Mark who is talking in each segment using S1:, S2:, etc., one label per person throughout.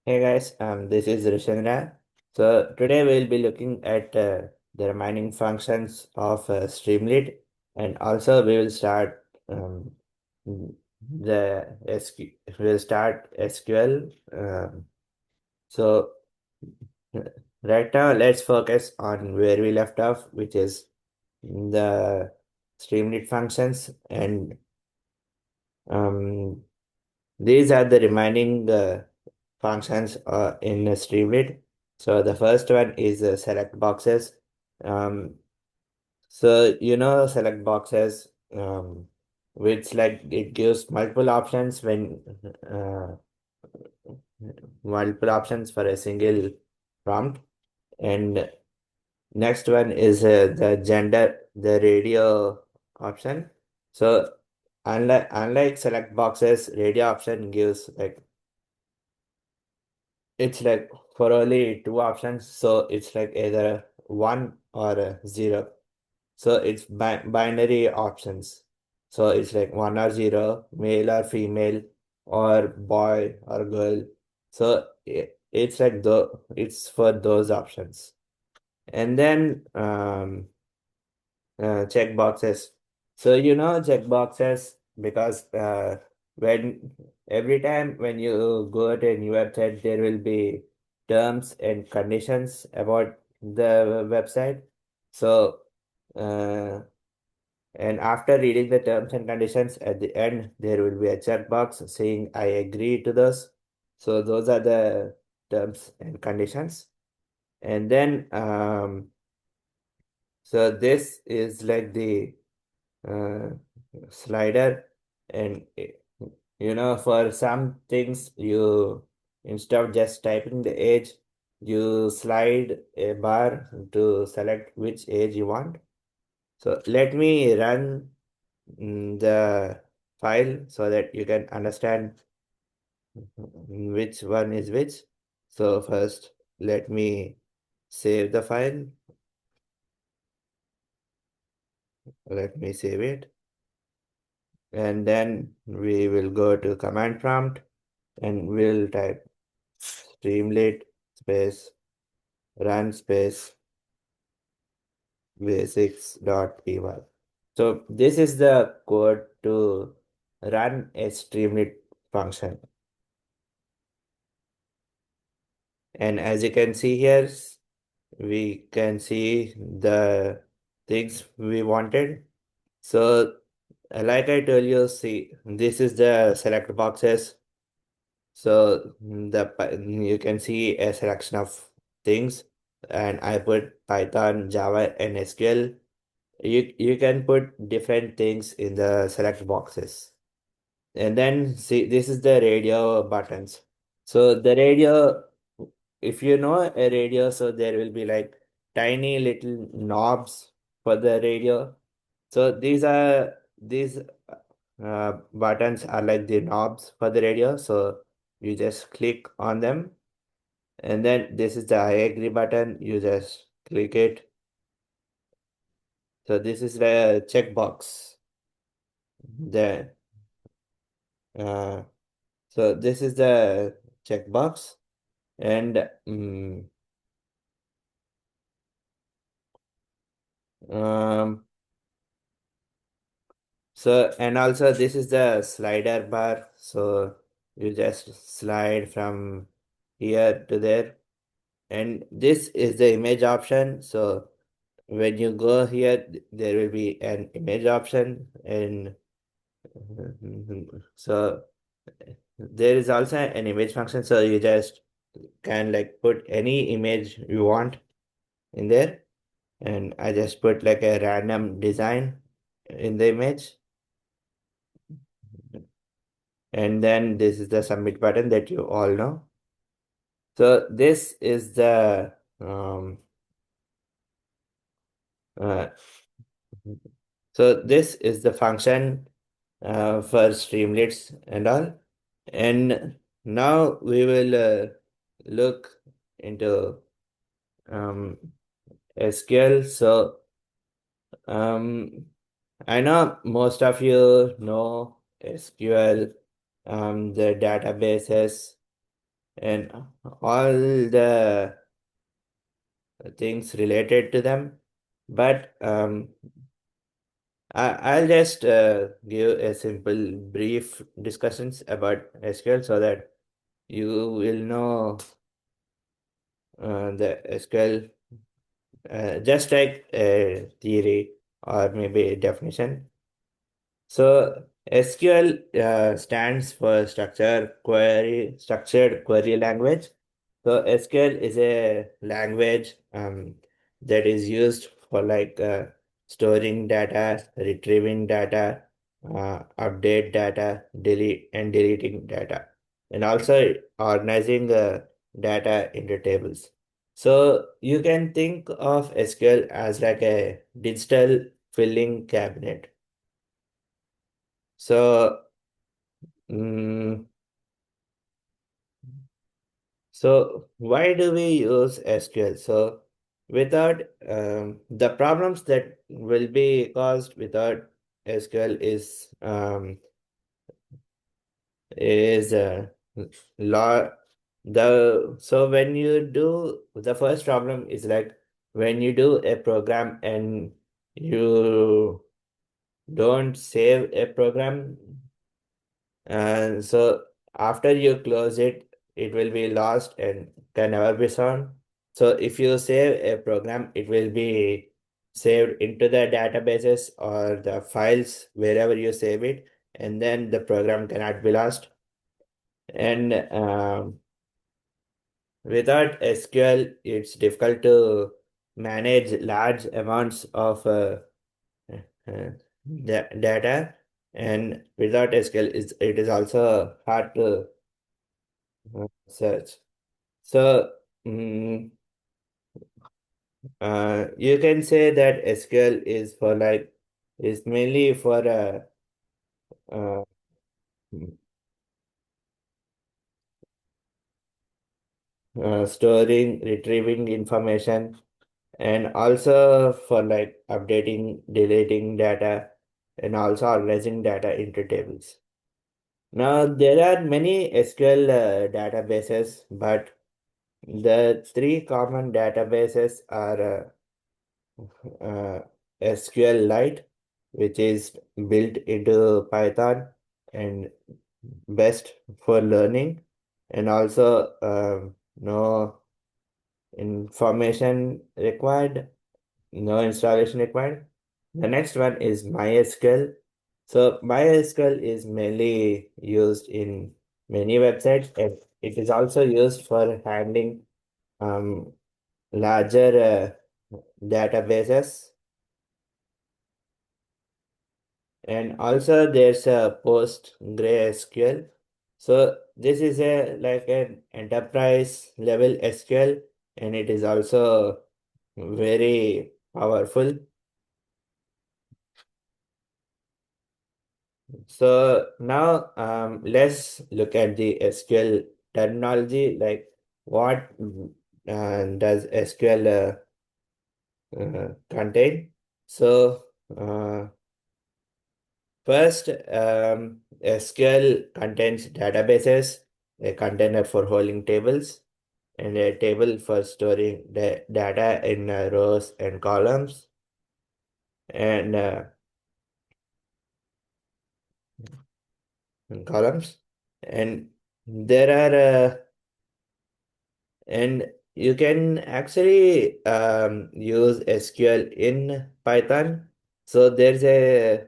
S1: Hey guys, this is Rishandra. So today we'll be looking at the remaining functions of Streamlit, and also we will start the SQ. We'll start SQL. So right now, let's focus on where we left off, which is the Streamlit functions, and um, these are the remaining functions in Streamlit. So the first one is select boxes. Um, select boxes, which like it gives uh, multiple options for a single prompt. And next one is the radio option. So unlike select boxes, radio option gives like it's like for only two options, so it's like either one or a zero. So it's binary options. So it's like one or zero, male or female, or boy or girl. So it's like it's for those options. And then check boxes. So check boxes because when every time when you go to a new website, there will be terms and conditions about the website. So uh, and after reading the terms and conditions at the end, there will be a checkbox saying I agree to those. So those are the terms and conditions. And then so this is like the uh, slider, and for some things you instead of just typing the age, you slide a bar to select which age you want. So let me run the file so that you can understand which one is which. So first let me save the file. Let me save it, and then we will go to command prompt and we'll type Streamlit space run space basics.py. So this is the code to run a Streamlit function. And as you can see here, we can see the things we wanted. So like I told you, see, this is the select boxes. So you can see a selection of things, and I put Python, Java, and SQL. You can put different things in the select boxes. And then see, this is the radio buttons. So the radio, if you know a radio, so there will be like tiny little knobs for the radio. So these buttons are like the knobs for the radio. So you just click on them, and then this is the I agree button. You just click it. So this is the checkbox. The uh, so this is the checkbox, and um, and also this is the slider bar. So you just slide from here to there, and this is the image option. So when you go here, there will be an image option, and so there is also an image function. So you just can like put any image you want in there, and I just put like a random design in the image, and then this is the submit button that you all know. So this is the uh, this is the function for streamlets and all. And now we will look into um, SQL. So um, I know most of you know SQL, the databases, and all the things related to them. But I'll just give a simple brief discussions about SQL so that you will know the SQL just like a theory or maybe a definition. So SQL stands for structured query language. So SQL is a language that is used for storing data, retrieving data, update data, delete and deleting data, and also organizing data into tables. So you can think of SQL as like a digital filing cabinet. So, mm, so why do we use SQL? So, without the problems that will be caused without SQL is law. So when you do the first problem is like when you do a program and you don't save a program. And so after you close it, it will be lost and can never be found. So if you save a program, it will be saved into the databases or the files wherever you save it, and then the program cannot be lost. And without SQL, it's difficult to manage large amounts of data, and without SQL, it is also hard to search. So, mm, you can say that SQL is mainly for uh, storing, retrieving information, and also for like updating, deleting data, and also organizing data into tables. Now, there are many SQL databases, but the three common databases are SQLite, which is built into Python and best for learning, and also no information required, no installation required. The next one is MySQL. So MySQL is mainly used in many websites, and it is also used for handling um, larger databases. And also there's a PostgreSQL. So this is a like an enterprise level SQL, and it is also very powerful. So now let's look at the SQL terminology, like what does SQL contain. So first, SQL contains databases, a container for holding tables, and a table for storing the data in rows and columns. And columns. And there are and you can actually use SQL in Python. So there's a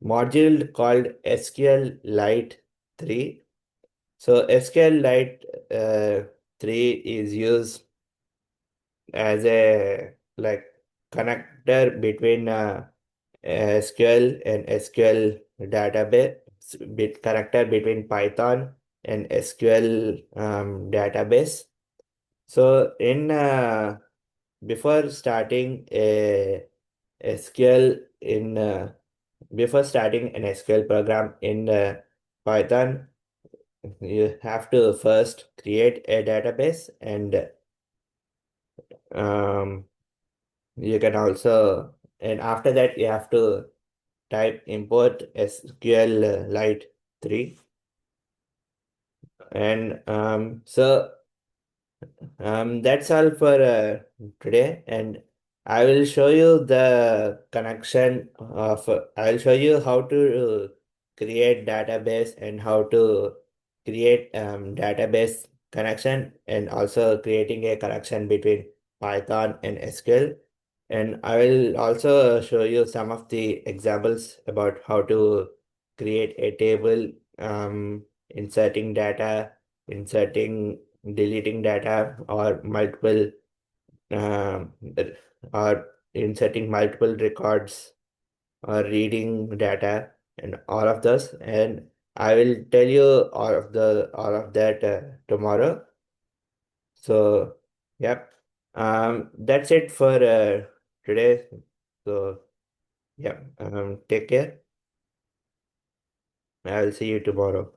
S1: module called SQLite 3. So SQLite 3 is used as a like connector between SQL and SQL database, connector between Python and SQL database. So in before starting a SQL in before starting an SQL program in Python, you have to first create a database, and um, you can also, and after that you have to type import SQL Lite 3. And that's all for today, and I will show you the connection of. I will show you how to create database and how to create database connection, and also creating a connection between Python and SQL. And I will also show you some of the examples about how to create a table, inserting data, inserting deleting data, or multiple um, or inserting multiple records, or reading data, and all of those. And I will tell you all of that tomorrow. So yep, that's it for today. So yeah, take care. I'll see you tomorrow.